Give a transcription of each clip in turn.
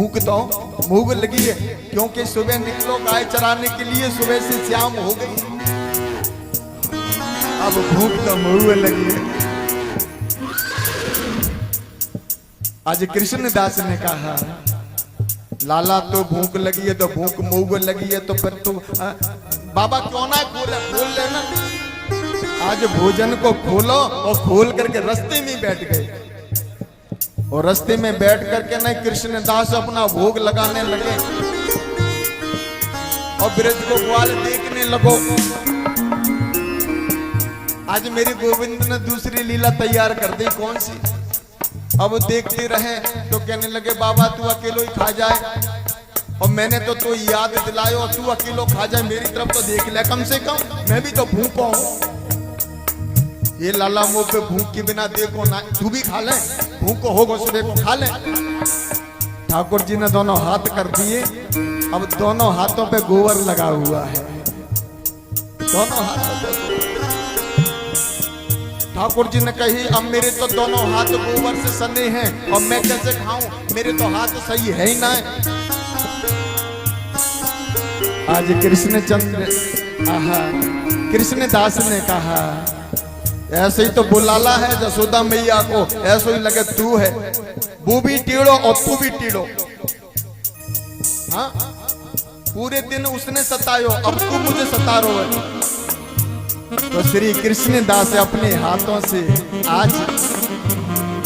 भूख तो भूख लगी है, क्योंकि सुबह निकलो गाय चराने के लिए, सुबह से शाम हो गई, अब भूख तो भूख लगी है। आज कृष्णदास ने कहा लाला तो भूख लगी है, तो भूख मूग लगी है, तो फिर तो बाबा क्यों ना खोल लेना। आज भोजन को खोलो और खोल करके रास्ते में बैठ गए, और रास्ते में बैठ करके ना कृष्णदास अपना भोग लगाने लगे और ब्रज को ग्वाल देखने लगो। आज मेरे गोविंद ने दूसरी लीला तैयार कर दी, कौन सी? अब देखते रहे तो कहने लगे बाबा तू अकेलो ही खा जाए, और मैंने तो तू याद दिलायो और तू अकेलो खा जाए, मेरी तरफ तो देख ले कम से कम, मैं भी तो भूखा हूं। ये लाला मुंह पे भूख के बिना देखो ना, तू भी खा ले, भूख को होगो सुबह को खा ले। ठाकुर जी ने दोनों हाथ कर दिए, अब दोनों हाथों पे गोबर लगा हुआ है, दोनों हाथों पे। ठाकुर जी ने कही अब मेरे तो दोनों हाथ गोबर से सने हैं और मैं कैसे खाऊं, मेरे तो हाथ सही है ही ना। आज कृष्णचंद्र कृष्णदास ने कहा ऐसे ही तो बुलाला है जसोदा मैया को, ऐसे ही लगे तू है, वो भी टेढ़ो और तू भी टेढ़ो। हाँ पूरे दिन उसने सतायो, अब तू मुझे सता रो है। तो श्री कृष्णदास अपने हाथों से आज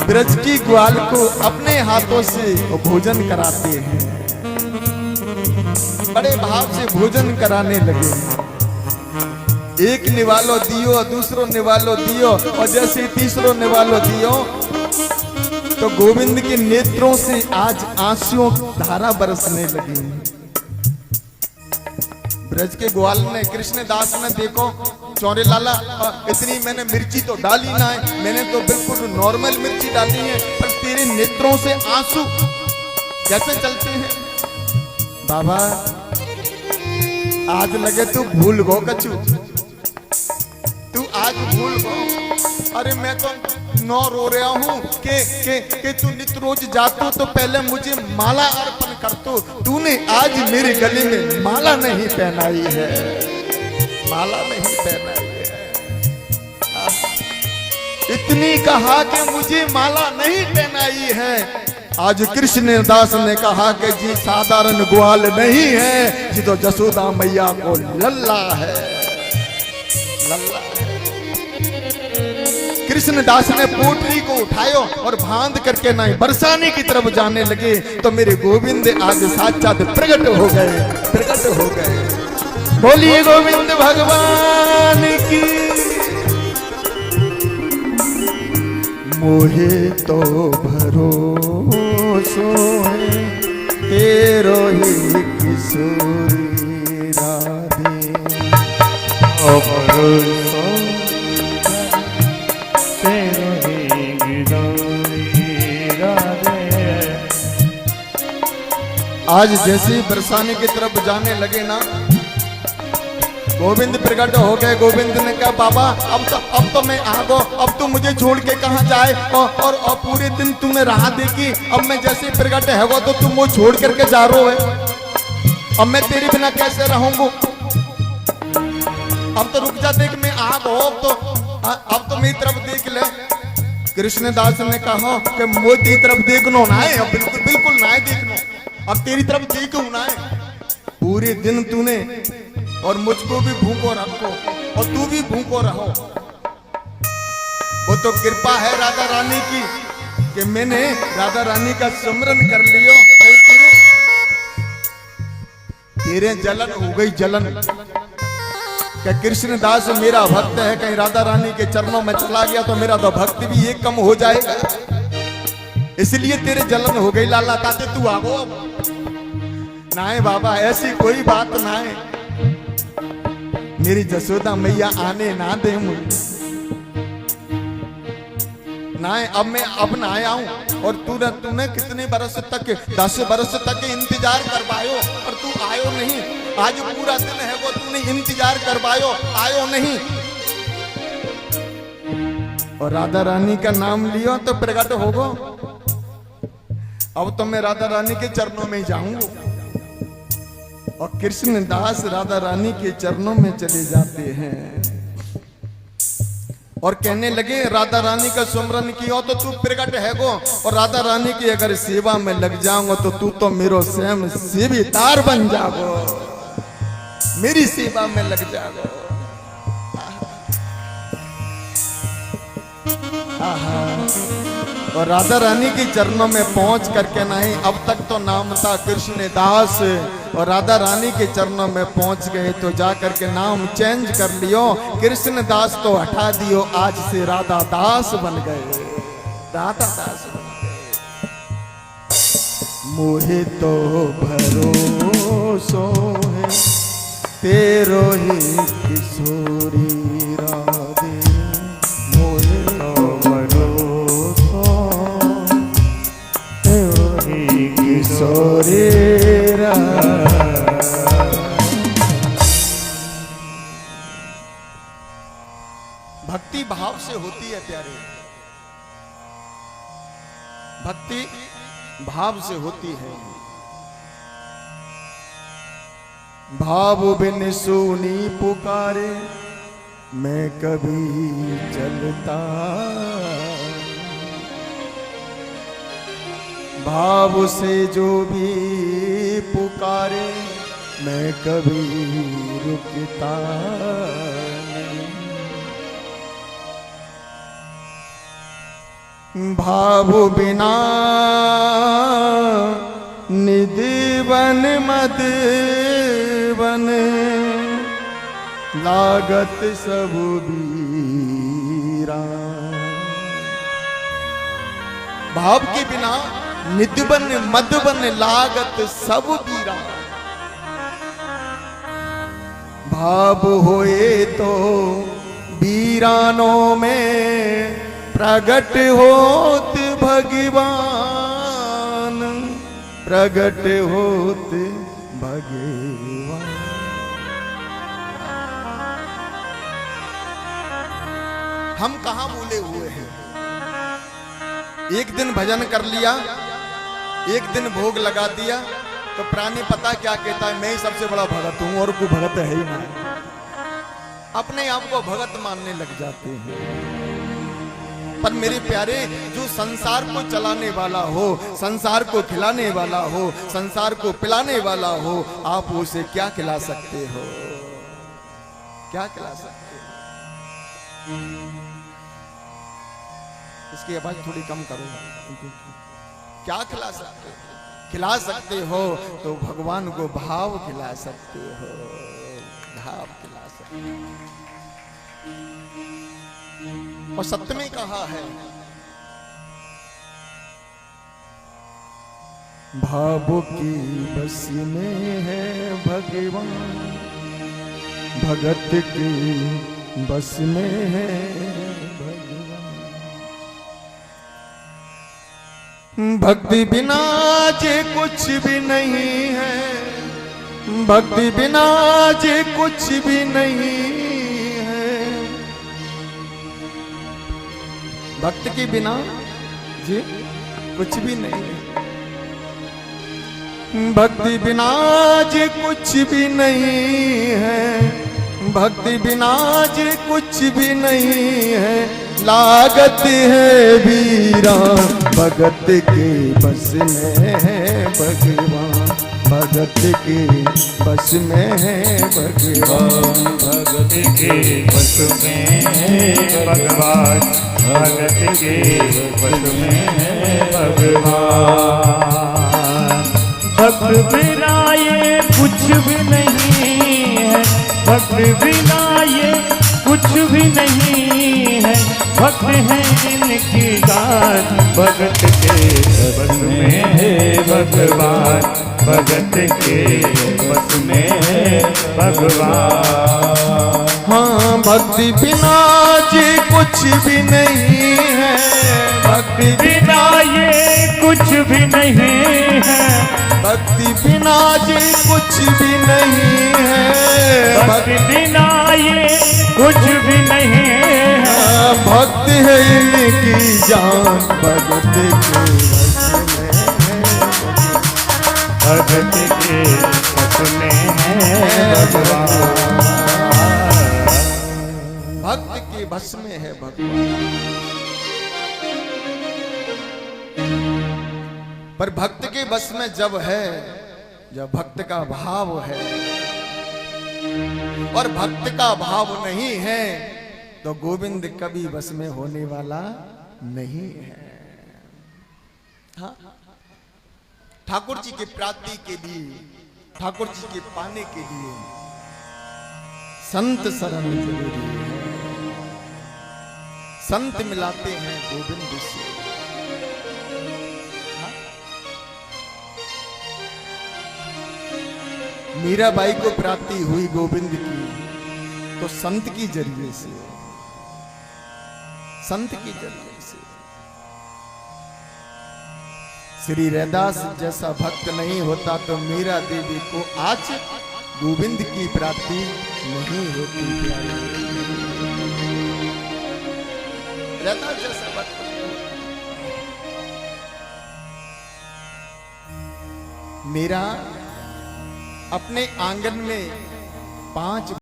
ब्रज की ग्वाल को अपने हाथों से भोजन कराते हैं, बड़े भाव से भोजन कराने लगे। एक निवालो दियो, दूसरो निवालो दियो, और जैसे तीसरो निवालो दियो तो गोविंद के नेत्रों से आज आंसुओं धारा बरसने लगी। ब्रज के ग्वाल ने कृष्णदास ने देखो चौरे लाला इतनी मैंने मिर्ची तो डाली ना है, मैंने तो बिल्कुल नॉर्मल मिर्ची डाली है, पर तेरे नेत्रों से आंसू कैसे चलते हैं। बाबा आज लगे तू भूल गो कचू, तू आज भूल गो। अरे मैं तो नौ रो रहा हूँ कि तू नित रोज जातो तो पहले मुझे माला अर्पण करतो, तूने आज मेरे गले में माला नहीं पहनाई है, माला नहीं पहनाई है। इतनी कहा कि मुझे माला नहीं पहनाई है। आज कृष्णदास ने कहा कि जी साधारण ग्वाल नहीं है, जी तो जसोदा मैया को लल्ला है, लल्ला है। कृष्णदास ने पोटली को उठायो और बांध करके ना बरसाने की तरफ जाने लगे, तो मेरे गोविंद आज साक्षात प्रकट हो गए, प्रकट हो गए। बोलिए गोविंद भगवान की। मोहे तो भरोसो है तेरो ही किशोरी राधे, ओ भरोसो तेरो ही किशोरी राधे। आज जैसे बरसाने की तरफ जाने लगे ना, गोविंद प्रकट हो गए। गोविंद ने कहा बाबा अब तो मैं आ गो, अब तू मुझे छोड़ के कहाँ जाए, और पूरे दिन तुम्हें राह देखी, अब मैं जैसे प्रकट है वो तो तुम वो छोड़ करके जा रो है, अब मैं तेरे बिना कैसे रहूंगा। अब तो रुक जा, देख मैं आ गो, अब तो मेरी तरफ देख ले। कृष्णदास ने कहा कि मोदी तरफ देखनो ना है, अब बिल्कुल बिल्कुल ना है देखनो, अब तेरी तरफ देखू ना है। पूरे दिन तूने और मुझको भी भूखो रखो और तू भी भूखो रहो। वो तो कृपा है राधा रानी की कि मैंने राधा रानी का सुमरन कर लियो, तेरे जलन हो गई जलन। क्या कृष्णदास मेरा भक्त है, कहीं राधा रानी के चरणों में चला गया तो मेरा तो भक्ति भी एक कम हो जाएगा, इसलिए तेरे जलन हो गई। लाला ताते तू आगो ना है बाबा, ऐसी कोई बात ना है, मेरी जसोदा मैया आने ना दे मुझे ना है। अब मैं अब ना आया हूं, और तूने कितने बरस तक 10 बरस तक इंतजार करवायो और तू आयो नहीं। आज पूरा दिन है वो तूने इंतजार करवायो, आयो नहीं। और राधा रानी का नाम लियो तो प्रकट होगो। अब तो मैं राधा रानी के चरणों में जाऊंगा। और कृष्ण दास राधा रानी के चरणों में चले जाते हैं और कहने लगे राधा रानी का सुमरन किया तो तू प्रकट है गो, और राधा रानी की अगर सेवा में लग जाऊंगा तो तू तो मेरो स्वयं सेवीदार बन जाओ, मेरी सेवा में लग जाओ। और राधा रानी के चरणों में पहुंच करके नहीं, अब तक तो नाम था कृष्ण दास, और राधा रानी के चरणों में पहुंच गए तो जा करके नाम चेंज कर लियो, कृष्ण दास तो हटा दियो, आज से राधा दास बन गए, राधा दास बन गए। मोहे तो भरोसो है तेरो ही किशोरी राधे, मोहे तो भरोसो तेरो ही किशोरी भक्ति भाव से होती है प्यारे, भक्ति भाव से होती है। भाव बिन सुनी पुकारे मैं कभी चलता, भाव से जो भी पुकारे मैं कभी रुकता नहीं। भाव बिना निधि बन मद बन लागत सब बीरा। भाव के बिना निधबन मधुबन लागत सब बीरा। भाव होए तो बीरानों में प्रगट होत भगवान, प्रगट होत भगवान। हम कहां भूले हुए हैं। एक दिन भजन कर लिया, एक दिन भोग लगा दिया तो प्राणी पता क्या कहता है, मैं ही सबसे बड़ा भगत हूं और कोई भगत है ही नहीं। अपने आप को भगत मानने लग जाते हैं। पर मेरे प्यारे, जो संसार को चलाने वाला हो, संसार को खिलाने वाला हो, संसार को पिलाने वाला हो, आप उसे क्या खिला सकते हो? क्या खिला सकते हो? इसकी आवाज थोड़ी कम करो। क्या खिला सकते हो? खिला सकते हो तो भगवान को भाव खिला सकते हो, भाव खिला सकते हो। और सत्य में कहा है, भावों की बस में है भगवान, भगत की बस में है भगवान। भक्ति बिना जे कुछ भी नहीं है, भक्ति बिना जे कुछ भी नहीं है। भक्त के बिना जी कुछ भी नहीं है। भक्ति बिना जी कुछ भी नहीं है। भक्ति बिना जी कुछ भी नहीं है। लागत है वीरा भगत के बस में है भगवान, भगत के बस में है भगवान, भगत के बस में है भगवान, भगत के बस में है भगवान। भक्त बिना ये कुछ भी नहीं है, भक्त बिना ये कुछ भी नहीं है। भक्त है इनकी जान, भगत के बस में है भगवान, भगत के बस में है भगवान। हाँ, भक्ति बिना जी कुछ भी नहीं है। भक्ति बिना ये कुछ भी नहीं है। भक्ति बिना जी कुछ भी नहीं है। भक्ति बिना ये कुछ भी नहीं है। भक्त है इनकी जान, भगत के बस में है भगत के बस में है भगवान। भक्त के बस में है भगवान। पर भक्त के बस में जब है, जब भक्त का भाव है, और भक्त का भाव नहीं है तो गोविंद कभी बस में होने वाला नहीं है। हाँ? ठाकुर जी की प्राप्ति के लिए, ठाकुर जी के पाने के लिए संत शरण जरूरी है। संत मिलाते हैं गोविंद से। मीराबाई को प्राप्ति हुई गोविंद की तो संत की जरिए से, संत की जरिए से। श्री रैदास जैसा भक्त नहीं होता तो मीरा देवी को आज गोविंद की प्राप्ति नहीं होती। रैदास जैसा भक्त मीरा अपने आंगन में 5